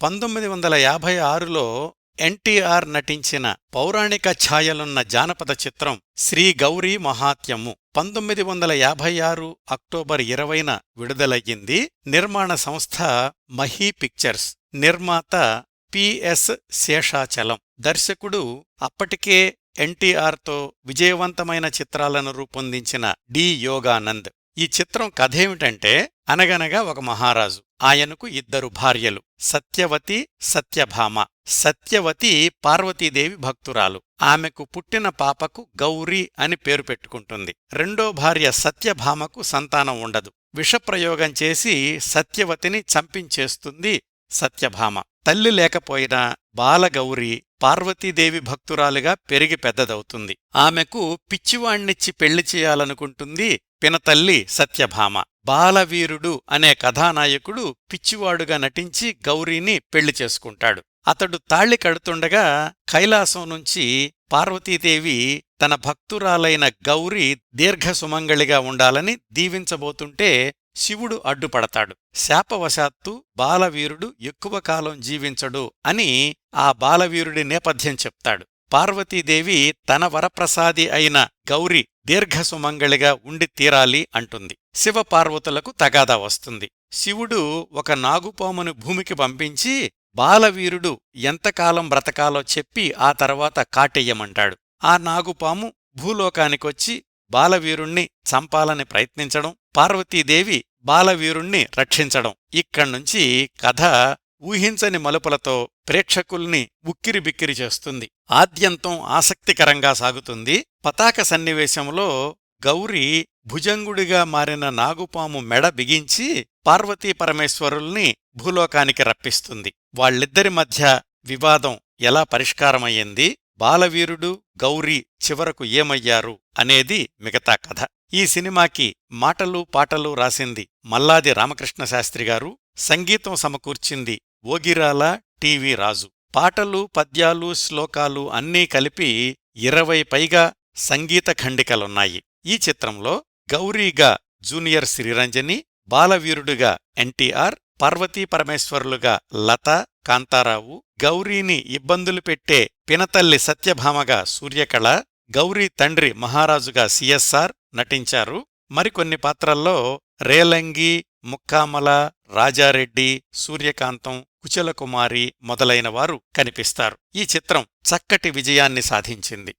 1956లో ఎన్టీఆర్ నటించిన పౌరాణిక ఛాయలున్న జానపద చిత్రం శ్రీ గౌరీ మహాత్మ్యము 1956 అక్టోబర్ 20న విడుదలయ్యింది. నిర్మాణ సంస్థ మహీ పిక్చర్స్. నిర్మాత పిఎస్ శేషాచలం. దర్శకుడు అప్పటికే ఎన్టీఆర్తో విజయవంతమైన చిత్రాలను రూపొందించిన డి యోగానంద్. ఈ చిత్రం కథేమిటంటే, అనగనగా ఒక మహారాజు. ఆయనకు 2 భార్యలు, సత్యవతి, సత్యభామ. సత్యవతి పార్వతీదేవి భక్తురాలు. ఆమెకు పుట్టిన పాపకు గౌరీ అని పేరు పెట్టుకుంటుంది. రెండో భార్య సత్యభామకు సంతానం ఉండదు. విషప్రయోగం చేసి సత్యవతిని చంపించేస్తుంది సత్యభామ. తల్లి లేకపోయినా బాలగౌరి పార్వతీదేవి భక్తురాలుగా పెరిగి పెద్దదవుతుంది. ఆమెకు పిచ్చివాణ్ణిచ్చి పెళ్లి చేయాలనుకుంటుంది పినతల్లి సత్యభామ. బాలవీరుడు అనే కథానాయకుడు పిచ్చివాడుగా నటించి గౌరీని పెళ్లి చేసుకుంటాడు. అతడు తాళి కడుతుండగా కైలాసం నుంచి పార్వతీదేవి తన భక్తురాలైన గౌరీ దీర్ఘసుమంగళిగా ఉండాలని దీవించబోతుంటే శివుడు అడ్డుపడతాడు. శాపవశాత్తు బాలవీరుడు ఎక్కువ కాలం జీవించడు అని ఆ బాలవీరుడి నేపథ్యం చెప్తాడు. పార్వతీదేవి తన వరప్రసాది అయిన గౌరి దీర్ఘసుమంగళిగా ఉండి తీరాలి అంటుంది. శివపార్వతులకు తగాదా వస్తుంది. శివుడు ఒక నాగుపామును భూమికి పంపించి బాలవీరుడు ఎంతకాలం బ్రతకాలో చెప్పి ఆ తర్వాత కాటెయ్యమంటాడు. ఆ నాగుపాము భూలోకానికొచ్చి బాలవీరుణ్ణి చంపాలని ప్రయత్నించడం, పార్వతీదేవి బాలవీరుణ్ణి రక్షించడం. ఇక్కడ్నుంచి కథ ఊహించని మలుపులతో ప్రేక్షకుల్ని ఉక్కిరిబిక్కిరి చేస్తుంది. ఆద్యంతం ఆసక్తికరంగా సాగుతుంది. పతాక సన్నివేశంలో గౌరీ భుజంగుడిగా మారిన నాగుపాము మెడ బిగించి పార్వతీపరమేశ్వరుల్ని భూలోకానికి రప్పిస్తుంది. వాళ్ళిద్దరి మధ్య వివాదం ఎలా పరిష్కారమయ్యింది, బాలవీరుడు గౌరీ చివరకు ఏమయ్యారు అనేది మిగతా కథ. ఈ సినిమాకి మాటలు పాటలు రాసింది మల్లాది రామకృష్ణశాస్త్రిగారు. సంగీతం సమకూర్చింది ఓగిరాల టివి రాజు. పాటలు, పద్యాలు, శ్లోకాలు అన్నీ కలిపి 20 పైగా సంగీత ఖండికలున్నాయి. ఈ చిత్రంలో గౌరీగా జూనియర్ శ్రీరంజని, బాలవీరుడుగా ఎన్టీఆర్, పార్వతీపరమేశ్వరులుగా లత, కాంతారావు, గౌరీని ఇబ్బందులు పెట్టే పినతల్లి సత్యభామగా సూర్యకళ, గౌరీ తండ్రి మహారాజుగా సిఎస్ఆర్ నటించారు. మరికొన్ని పాత్రల్లో రేలంగి, ముక్కామల, రాజారెడ్డి, సూర్యకాంతం, కుచలకుమారి మొదలైనవారు కనిపిస్తారు. ఈ చిత్రం చక్కటి విజయాన్ని సాధించింది.